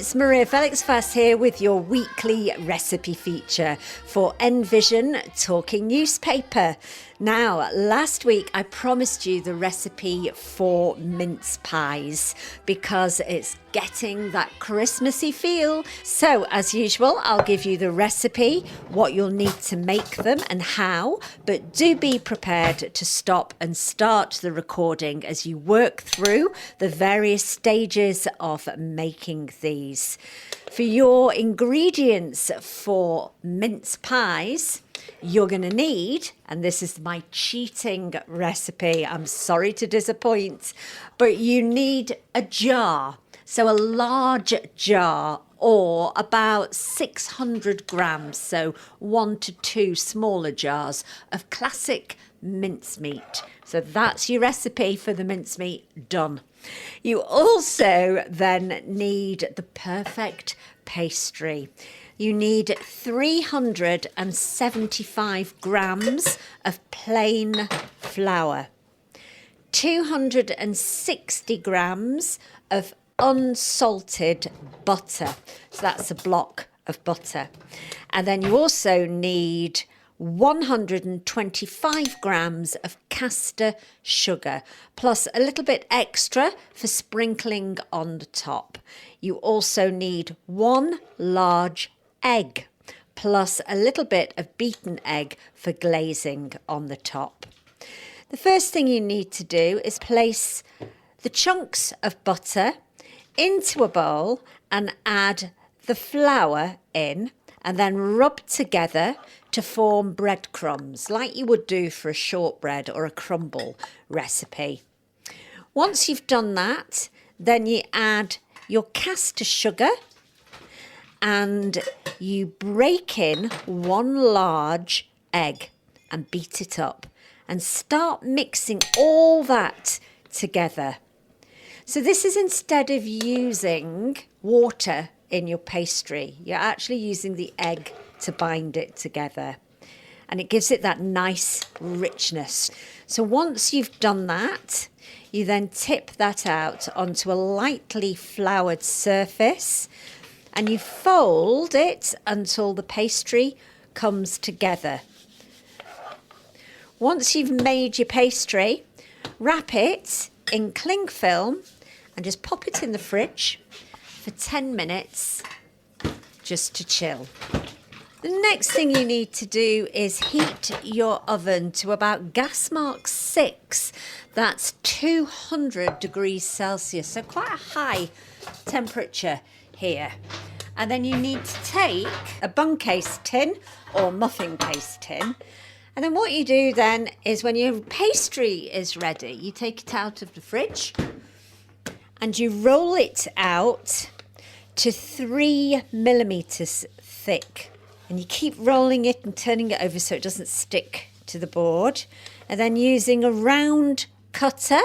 it's Maria Felix-Fass here with your weekly recipe feature for Envision Talking Newspaper. Now, last week I promised you the recipe for mince pies because it's getting that Christmassy feel. So, as usual, I'll give you the recipe, what you'll need to make them and how, but do be prepared to stop and start the recording as you work through the various stages of making these. For your ingredients for mince pies, you're going to need, and this is my cheating recipe, I'm sorry to disappoint, but you need a jar. So a large jar, or about 600 grams, so 1 to 2 smaller jars of classic mincemeat. So that's your recipe for the mincemeat done. You also then need the perfect pastry. You need 375 grams of plain flour, 260 grams of unsalted butter. So that's a block of butter. And then you also need 125 grams of caster sugar, plus a little bit extra for sprinkling on the top. You also need 1 large egg, plus a little bit of beaten egg for glazing on the top. The first thing you need to do is place the chunks of butter into a bowl and add the flour in, and then rub together to form breadcrumbs like you would do for a shortbread or a crumble recipe. Once you've done that, then you add your caster sugar and you break in 1 large egg and beat it up and start mixing all that together. So this is instead of using water in your pastry, you're actually using the egg to bind it together, and it gives it that nice richness. So once you've done that, you then tip that out onto a lightly floured surface and you fold it until the pastry comes together. Once you've made your pastry, wrap it in cling film and just pop it in the fridge for 10 minutes just to chill. The next thing you need to do is heat your oven to about gas mark 6. That's 200 degrees Celsius, so quite a high temperature here. And then you need to take a bun case tin or muffin case tin. And then what you do then is when your pastry is ready, you take it out of the fridge and you roll it out to 3 millimeters thick. And you keep rolling it and turning it over so it doesn't stick to the board. And then using a round cutter,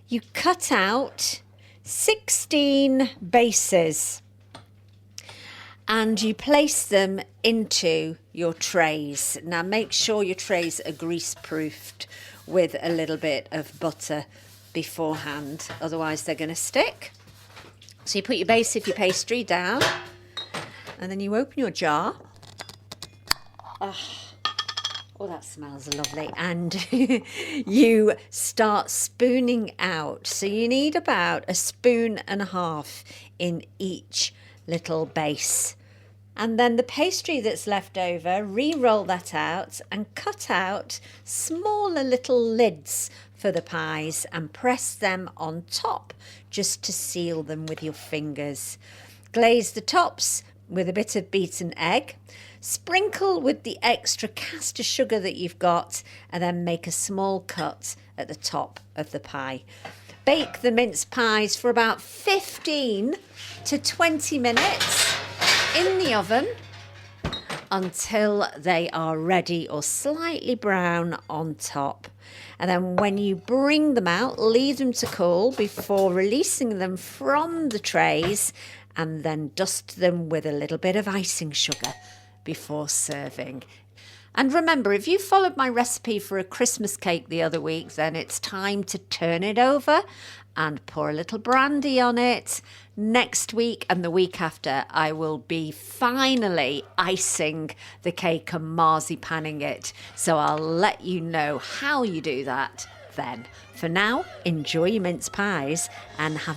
you cut out 16 bases and you place them into your trays. Now make sure your trays are grease-proofed with a little bit of butter beforehand, otherwise they're going to stick. So you put your base of your pastry down and then you open your jar. Oh, that smells lovely. And you start spooning out. So you need about 1.5 spoons in each little base. And then the pastry that's left over, re-roll that out and cut out smaller little lids for the pies and press them on top just to seal them with your fingers. Glaze the tops with a bit of beaten egg. Sprinkle with the extra caster sugar that you've got and then make a small cut at the top of the pie. Bake the mince pies for about 15 to 20 minutes in the oven until they are ready or slightly brown on top. And then when you bring them out, leave them to cool before releasing them from the trays and then dust them with a little bit of icing sugar before serving. And remember, if you followed my recipe for a Christmas cake the other week, then it's time to turn it over and pour a little brandy on it. Next week and the week after, I will be finally icing the cake and marzipaning it. So I'll let you know how you do that then. For now, enjoy your mince pies and have